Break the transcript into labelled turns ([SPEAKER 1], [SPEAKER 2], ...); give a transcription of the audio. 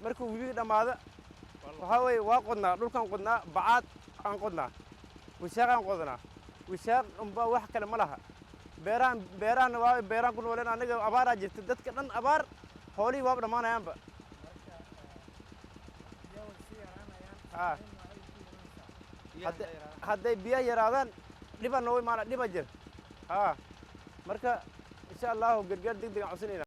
[SPEAKER 1] markuu webiga dhamaado waxa way waa qodnaa dhulkan qodnaa bacaad aan qodnaa wishaaq aan qodnaa wishaaq umba wax kale ma laha beeraan waa beeraan ku nooleen anaga abaar jirta dadka dhan abaar xoolii waa dhamaanayaanba hadday biyo yaraadaan dhiba nooy maana dhiba jir marka insha Allah gargaar degdeg ah cusubina